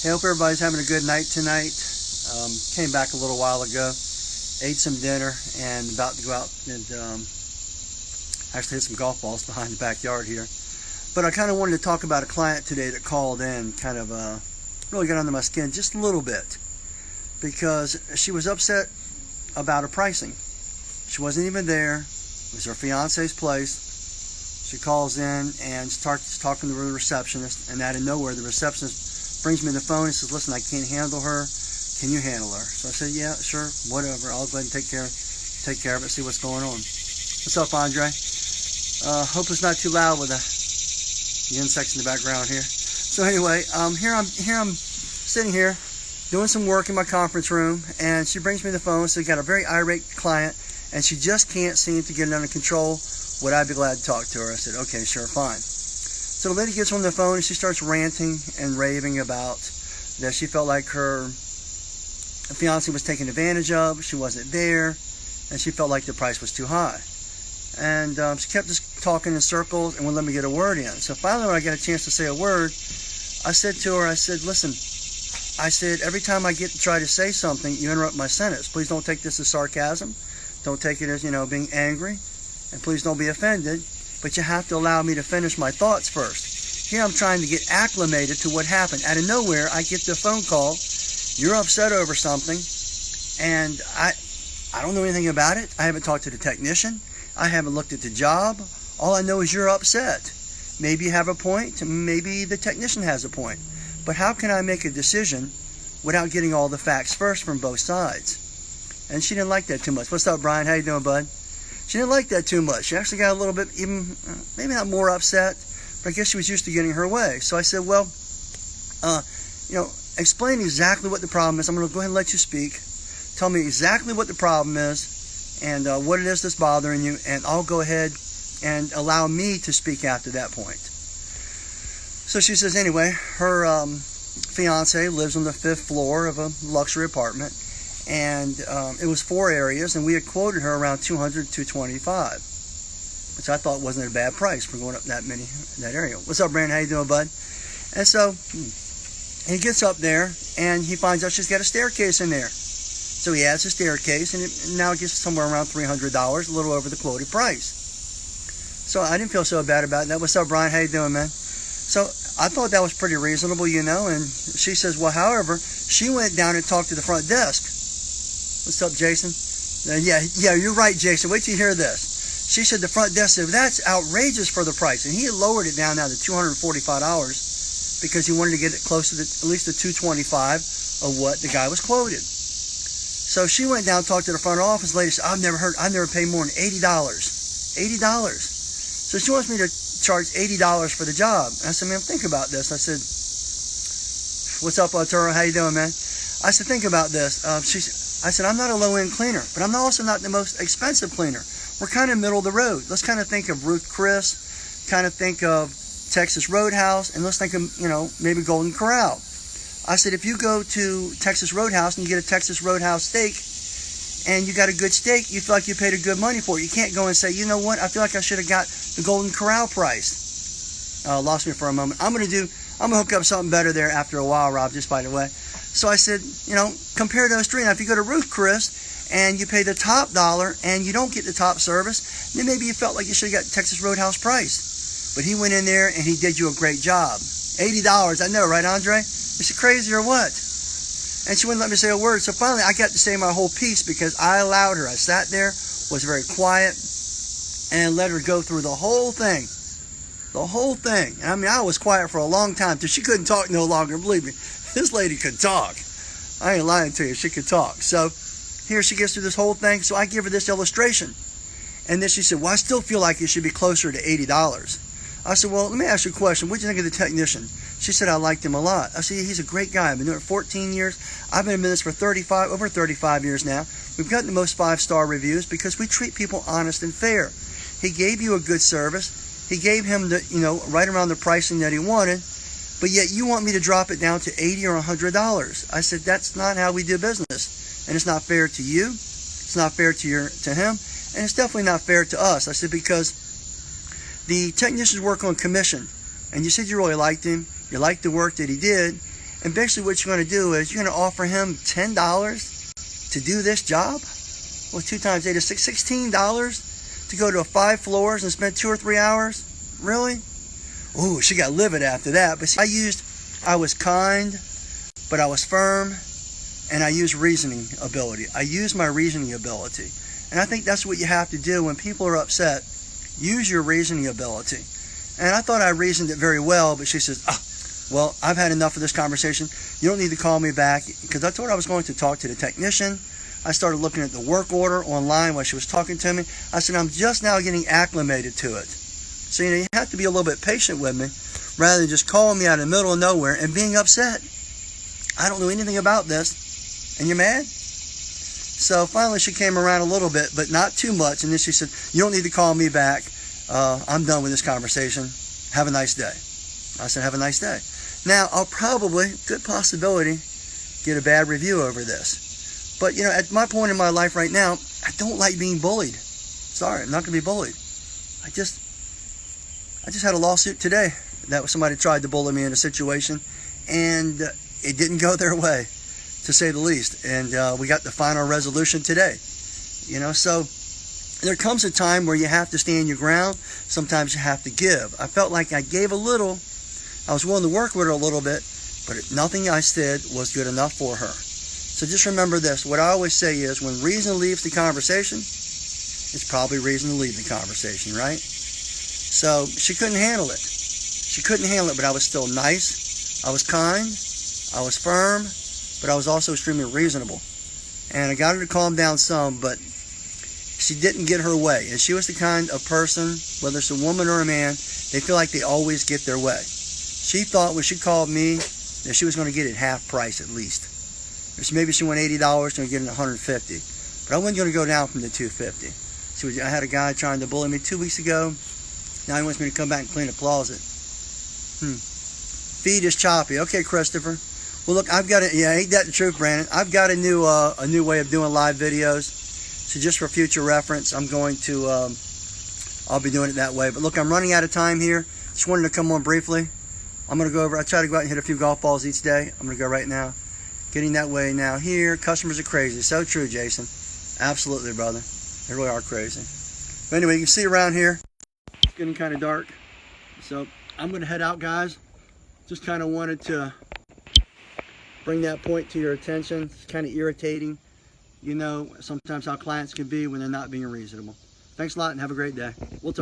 Hey, hope everybody's having a good night tonight. Came back a little while ago, ate some dinner, and about to go out and actually hit some golf balls behind the backyard here. But I kind of wanted to talk about a client today that called in, kind of really got under my skin just a little bit, because she was upset about her pricing. She wasn't even there. It was her fiance's place. She calls in and starts talking to the receptionist, and out of nowhere, the receptionist brings me the phone and says, "Listen, I can't handle her. Can you handle her?" So I said, "Yeah, sure, whatever. I'll go ahead and take care of it, see what's going on." What's up, Andre? Hope it's not too loud with the insects in the background here. So anyway, here I'm sitting here doing some work in my conference room, and she brings me the phone. So we got a very irate client, and she just can't seem to get it under control. Would I be glad to talk to her? I said, "Okay, sure, fine." So the lady gets on the phone and she starts ranting and raving about that she felt like her fiance was taken advantage of, she wasn't there, and she felt like the price was too high. And she kept just talking in circles and wouldn't let me get a word in. So finally, when I got a chance to say a word, I said to her, I said, "Listen," I said, "every time I get to try to say something, you interrupt my sentence. Please don't take this as sarcasm. Don't take it as, being angry. And please don't be offended. But you have to allow me to finish my thoughts first. Here I'm trying to get acclimated to what happened. Out of nowhere, I get the phone call. You're upset over something, and I don't know anything about it. I haven't talked to the technician. I haven't looked at the job. All I know is you're upset. Maybe you have a point. Maybe the technician has a point. But how can I make a decision without getting all the facts first from both sides?" And she didn't like that too much. "What's up, Brian? How you doing, bud?" She didn't like that too much. She actually got a little bit, even maybe not more upset, but I guess she was used to getting her way. So I said, "Well, explain exactly what the problem is. I'm going to go ahead and let you speak. Tell me exactly what the problem is and what it is that's bothering you, and I'll go ahead and allow me to speak after that point." So she says, anyway, her fiance lives on the 5th floor of a luxury apartment. And it was 4 areas, and we had quoted her around $200 to $225, which I thought wasn't a bad price for going up that area. "What's up, Brandon? How you doing, bud?" And so he gets up there, and he finds out she's got a staircase in there. So he adds a staircase, and now it gets somewhere around $300, a little over the quoted price. So I didn't feel so bad about that. "What's up, Brian? How you doing, man?" So I thought that was pretty reasonable, and she says, "Well, however, she went down and talked to the front desk." "What's up, Jason?" Yeah, you're right, Jason. Wait till you hear this. She said the front desk said, "That's outrageous for the price." And he had lowered it down now to $245 because he wanted to get it close to at least the $225 of what the guy was quoted. So she went down and talked to the front office. The lady said, I've never paid more than $80. $80. So she wants me to charge $80 for the job. And I said, "Man, think about this." I said, "What's up, Arturo? How you doing, man?" I said, "Think about this." I said, "I'm not a low-end cleaner, but I'm also not the most expensive cleaner. We're kind of middle of the road. Let's kind of think of Ruth Chris, kind of think of Texas Roadhouse, and let's think of, maybe Golden Corral." I said, "If you go to Texas Roadhouse and you get a Texas Roadhouse steak, and you got a good steak, you feel like you paid a good money for it. You can't go and say, you know what, I feel like I should have got the Golden Corral price." Lost me for a moment. I'm gonna hook up something better there after a while, Rob, just by the way. So I said, compare those three. Now, if you go to Ruth Chris and you pay the top dollar and you don't get the top service, then maybe you felt like you should have got Texas Roadhouse price. But he went in there and he did you a great job. $80, I know, right, Andre? Is she crazy or what? And she wouldn't let me say a word. So finally, I got to say my whole piece because I allowed her. I sat there, was very quiet, and let her go through the whole thing. The whole thing. And I was quiet for a long time till she couldn't talk no longer. Believe me, this lady could talk. I ain't lying to you. She could talk. So here she gets through this whole thing. So I give her this illustration. And then she said, "Well, I still feel like it should be closer to $80. I said, "Well, let me ask you a question. What did you think of the technician?" She said, "I liked him a lot." I said, "He's a great guy. I've been doing it 14 years. I've been in business for over 35 years now. We've gotten the most 5-star reviews because we treat people honest and fair. He gave you a good service. He gave him the, right around the pricing that he wanted, but yet you want me to drop it down to $80 or $100. I said, "That's not how we do business. And it's not fair to you. It's not fair to him. And it's definitely not fair to us." I said, "Because the technicians work on commission. And you said you really liked him. You liked the work that he did. And basically what you're going to do is you're going to offer him $10 to do this job. Well, 2 times 8 is $16 to go to 5 floors and spend 2 or 3 hours. Really? Ooh, she got livid after that. But see, I was kind, but I was firm, and I used reasoning ability. I used my reasoning ability. And I think that's what you have to do when people are upset. Use your reasoning ability. And I thought I reasoned it very well, but she says, well, I've had enough of this conversation. You don't need to call me back, because I told her I was going to talk to the technician. I started looking at the work order online while she was talking to me. I said, I'm just now getting acclimated to it. So, you have to be a little bit patient with me rather than just calling me out in the middle of nowhere and being upset. I don't know anything about this, and you're mad? So finally she came around a little bit, but not too much. And then she said, you don't need to call me back. I'm done with this conversation. Have a nice day. I said, have a nice day. Now, I'll probably, good possibility, get a bad review over this. But, at my point in my life right now, I don't like being bullied. Sorry, I'm not going to be bullied. I just had a lawsuit today that somebody tried to bully me in a situation, and it didn't go their way, to say the least. And we got the final resolution today. So there comes a time where you have to stand your ground. Sometimes you have to give. I felt like I gave a little. I was willing to work with her a little bit, but nothing I said was good enough for her. So just remember this. What I always say is, when reason leaves the conversation, it's probably reason to leave the conversation, right? So she couldn't handle it. She couldn't handle it, but I was still nice. I was kind. I was firm, but I was also extremely reasonable. And I got her to calm down some, but she didn't get her way. And she was the kind of person, whether it's a woman or a man, they feel like they always get their way. She thought when she called me that she was going to get it half price at least. Maybe she went $80, she's going to get it $150. But I wasn't going to go down from the $250. See, I had a guy trying to bully me 2 weeks ago. Now he wants me to come back and clean a closet. Feed is choppy. Okay, Christopher. Well, look, I've got ain't that the truth, Brandon? I've got a new way of doing live videos. So just for future reference, I'm going to, I'll be doing it that way. But look, I'm running out of time here. Just wanted to come on briefly. I'm going to go over, I try to go out and hit a few golf balls each day. I'm going to go right now. Getting that way now here. Customers are crazy. So true, Jason. Absolutely, brother. They really are crazy. But anyway, you can see around here, it's getting kind of dark. So I'm going to head out, guys. Just kind of wanted to bring that point to your attention. It's kind of irritating, sometimes how clients can be when they're not being reasonable. Thanks a lot and have a great day. We'll talk.